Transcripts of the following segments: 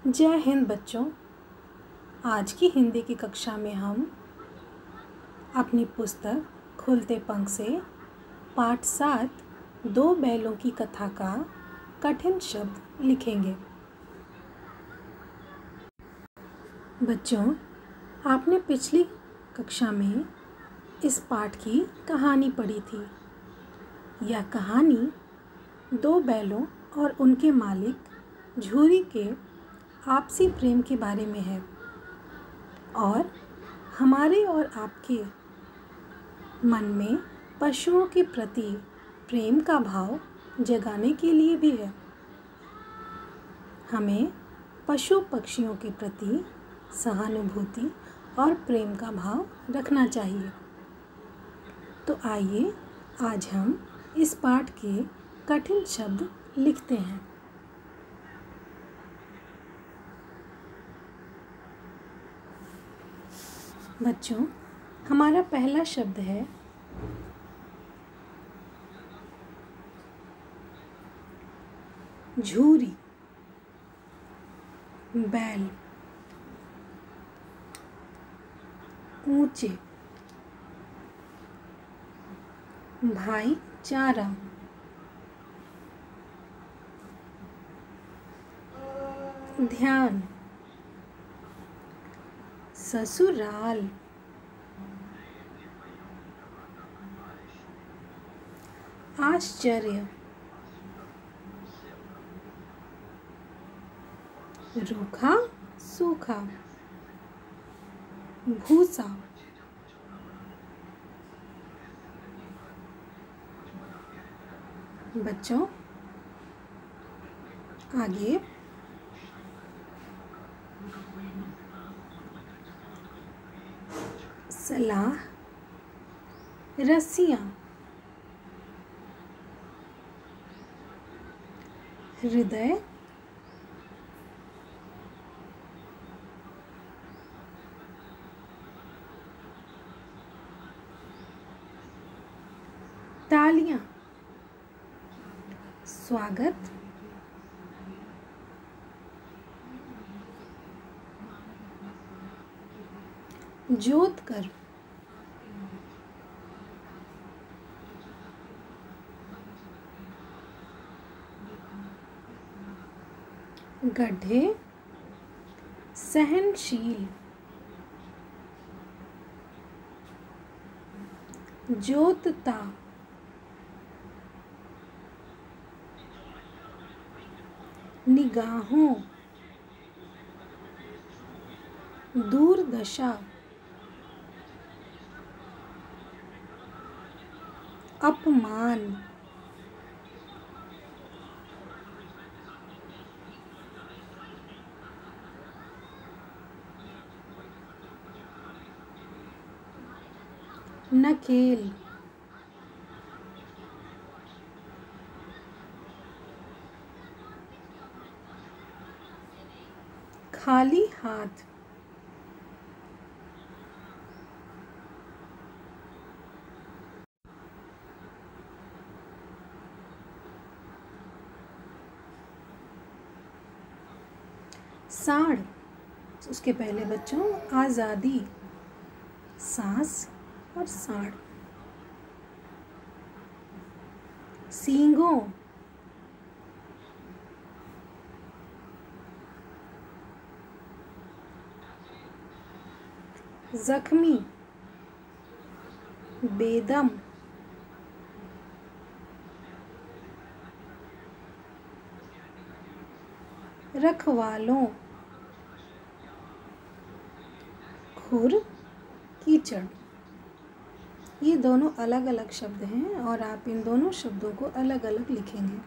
जय हिंद बच्चों। आज की हिंदी की कक्षा में हम अपनी पुस्तक खुलते पंख से पाठ 7 दो बैलों की कथा का कठिन शब्द लिखेंगे। बच्चों, आपने पिछली कक्षा में इस पाठ की कहानी पढ़ी थी। यह कहानी दो बैलों और उनके मालिक झूरी के आपसी प्रेम के बारे में है और हमारे और आपके मन में पशुओं के प्रति प्रेम का भाव जगाने के लिए भी है। हमें पशु पक्षियों के प्रति सहानुभूति और प्रेम का भाव रखना चाहिए। तो आइए आज हम इस पाठ के कठिन शब्द लिखते हैं। बच्चों, हमारा पहला शब्द है झूरी। बैल, ऊंचे, भाईचारा, ध्यान, ससुराल, आश्चर्य, रूखा सूखा, भूसा, बच्चों आगे सलाह, रस्सियाँ, हृदय, तालियां, स्वागत, जोत कर, गड्ढे, सहनशील, जोतता, निगाहों, दूरदशा, अपमान, नकेल, खाली हाथ, साढ़। उसके पहले बच्चों आज़ादी, सांस और साढ़, सींगों, जख्मी, बेदम, रखवालों, खुर, कीचड़। ये दोनों अलग अलग शब्द हैं और आप इन दोनों शब्दों को अलग अलग लिखेंगे।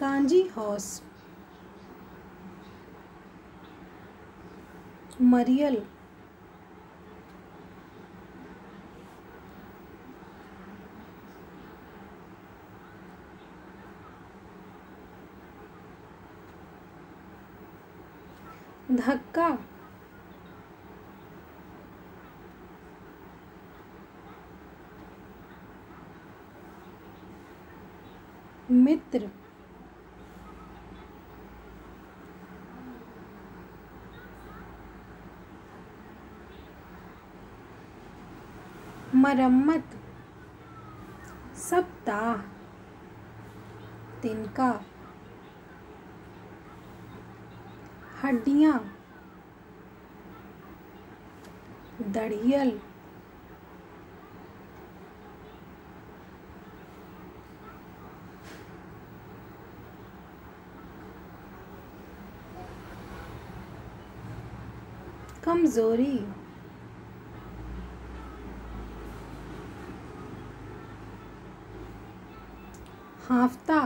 कांजी हौस, मरियल, धक्का, मित्र, मरम्मत, सप्ताह, तिनका, हड्डियाँ, दड़ियल, कमजोरी, हाफ्ता,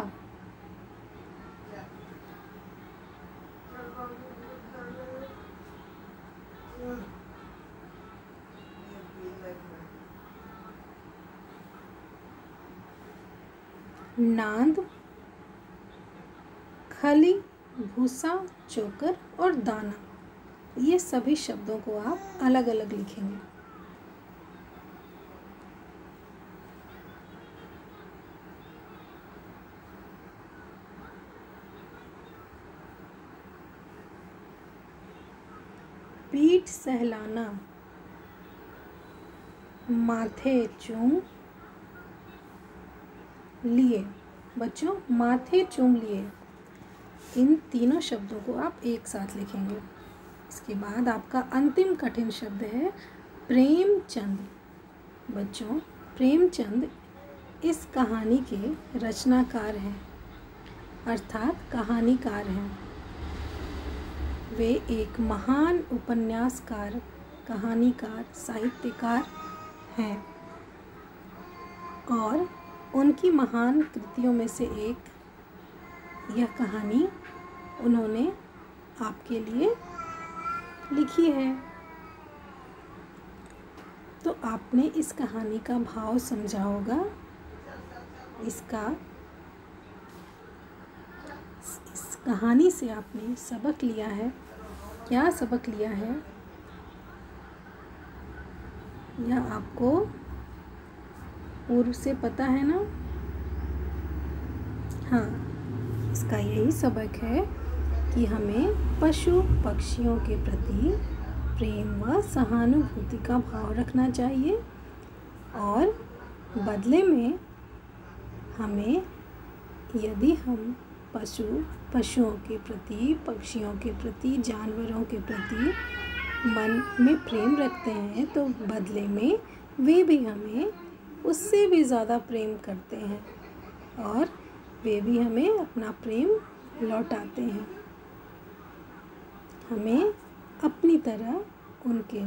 नांद, खली, भूसा, चोकर और दाना। ये सभी शब्दों को आप अलग अलग लिखेंगे। पीठ सहलाना, माथे चूम लिए। बच्चों, माथे चूम लिए, इन तीनों शब्दों को आप एक साथ लिखेंगे। इसके बाद आपका अंतिम कठिन शब्द है प्रेमचंद। बच्चों, प्रेमचंद इस कहानी के रचनाकार हैं, अर्थात कहानीकार हैं। वे एक महान उपन्यासकार, कहानीकार, साहित्यकार हैं और उनकी महान कृतियों में से एक यह कहानी उन्होंने आपके लिए लिखी है। तो आपने इस कहानी का भाव समझा होगा। इस कहानी से आपने सबक लिया है। क्या सबक लिया है यह आपको पूर्व से पता है ना? हाँ, इसका यही सबक है कि हमें पशु पक्षियों के प्रति प्रेम व सहानुभूति का भाव रखना चाहिए और बदले में हमें, यदि हम पशुओं के प्रति, पक्षियों के प्रति, जानवरों के प्रति मन में प्रेम रखते हैं तो बदले में वे भी हमें उससे भी ज़्यादा प्रेम करते हैं और वे भी हमें अपना प्रेम लौटाते हैं। हमें अपनी तरह उनकी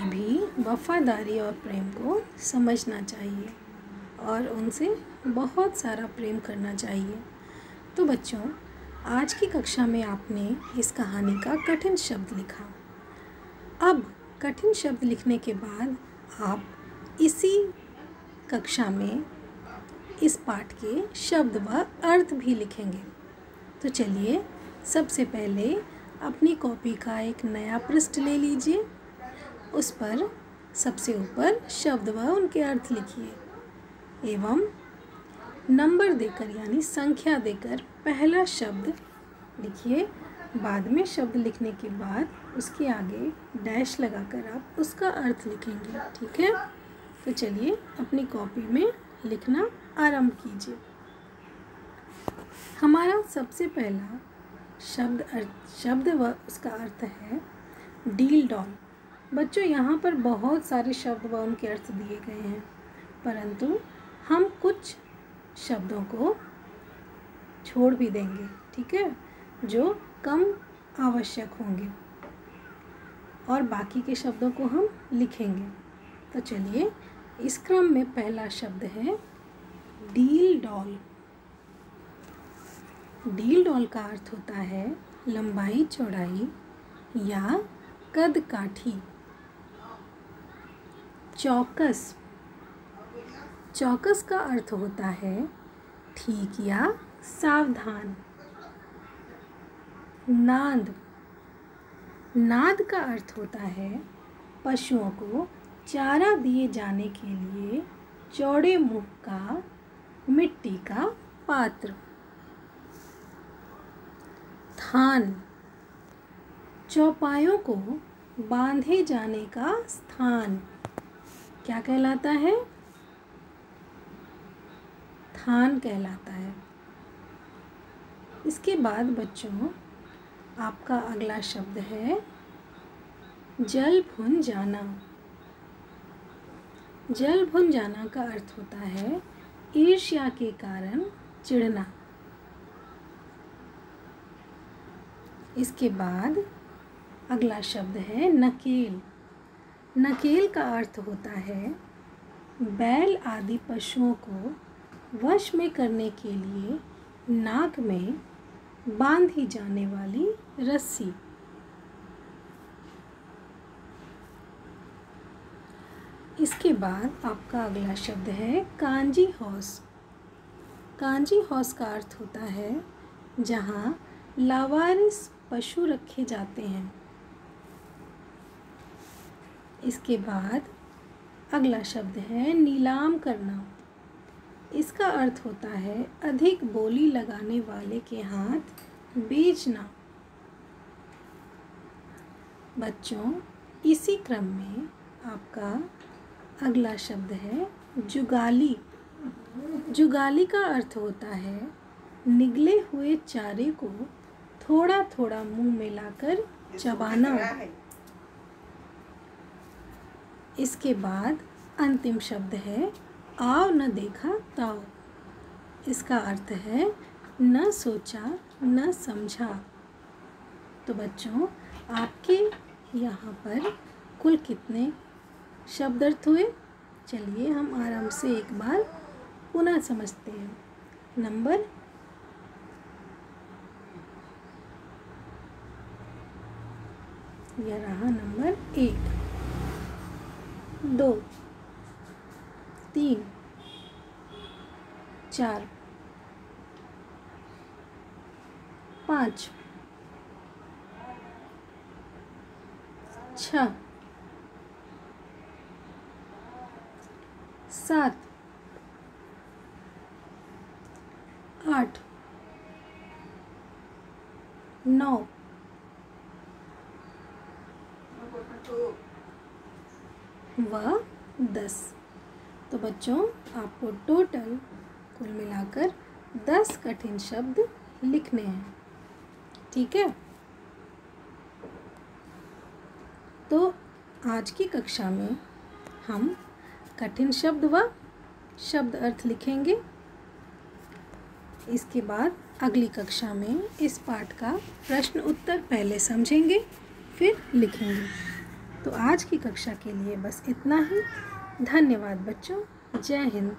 भी वफादारी और प्रेम को समझना चाहिए और उनसे बहुत सारा प्रेम करना चाहिए। तो बच्चों, आज की कक्षा में आपने इस कहानी का कठिन शब्द लिखा। अब कठिन शब्द लिखने के बाद आप इसी कक्षा में इस पाठ के शब्द व अर्थ भी लिखेंगे। तो चलिए, सबसे पहले अपनी कॉपी का एक नया पृष्ठ ले लीजिए। उस पर सबसे ऊपर शब्द व उनके अर्थ लिखिए एवं नंबर देकर यानी संख्या देकर पहला शब्द लिखिए। बाद में शब्द लिखने के बाद उसके आगे डैश लगाकर आप उसका अर्थ लिखेंगे। ठीक है? तो चलिए अपनी कॉपी में लिखना आरंभ कीजिए। हमारा सबसे पहला शब्द व उसका अर्थ है डील डॉल। बच्चों, यहाँ पर बहुत सारे शब्द व उनके अर्थ दिए गए हैं, परंतु हम कुछ शब्दों को छोड़ भी देंगे, ठीक है, जो कम आवश्यक होंगे और बाकी के शब्दों को हम लिखेंगे। तो चलिए, इस क्रम में पहला शब्द है डील डॉल। डील डॉल का अर्थ होता है लंबाई, चौड़ाई या कद काठी। चौकस। चौकस का अर्थ होता है ठीक या सावधान। नाद। नाद का अर्थ होता है पशुओं को चारा दिए जाने के लिए चौड़े मुख का मिट्टी का पात्र। थान। चौपायों को बांधे जाने का स्थान क्या कहलाता है? थान कहलाता है। इसके बाद बच्चों आपका अगला शब्द है जल भुन जाना। जल भुन जाना का अर्थ होता है ईर्ष्या के कारण चिढ़ना। इसके बाद अगला शब्द है नकेल। नकेल का अर्थ होता है बैल आदि पशुओं को वश में करने के लिए नाक में बांधी जाने वाली रस्सी। इसके बाद आपका अगला शब्द है कांजी हौस। कांजी हौस का अर्थ होता है जहाँ लावारिस पशु रखे जाते हैं। इसके बाद अगला शब्द है नीलाम करना। इसका अर्थ होता है अधिक बोली लगाने वाले के हाथ बेचना। बच्चों इसी क्रम में आपका अगला शब्द है जुगाली। जुगाली का अर्थ होता है निगले हुए चारे को थोड़ा थोड़ा मुंह में लाकर चबाना। इसके बाद अंतिम शब्द है आव न देखा ताव। इसका अर्थ है न सोचा न समझा। तो बच्चों आपके यहाँ पर कुल कितने शब्द अर्थ हुए? चलिए हम आराम से एक बार पुनः समझते हैं। नंबर यह रहा नंबर 1, 2, 3, 4, 5, 6, 7, 8, 9, 10। तो बच्चों आपको टोटल कुल मिलाकर 10 कठिन शब्द लिखने हैं। ठीक है, तो आज की कक्षा में हम कठिन शब्द व शब्द अर्थ लिखेंगे। इसके बाद अगली कक्षा में इस पाठ का प्रश्न उत्तर पहले समझेंगे फिर लिखेंगे। तो आज की कक्षा के लिए बस इतना ही। धन्यवाद बच्चों। जय हिंद।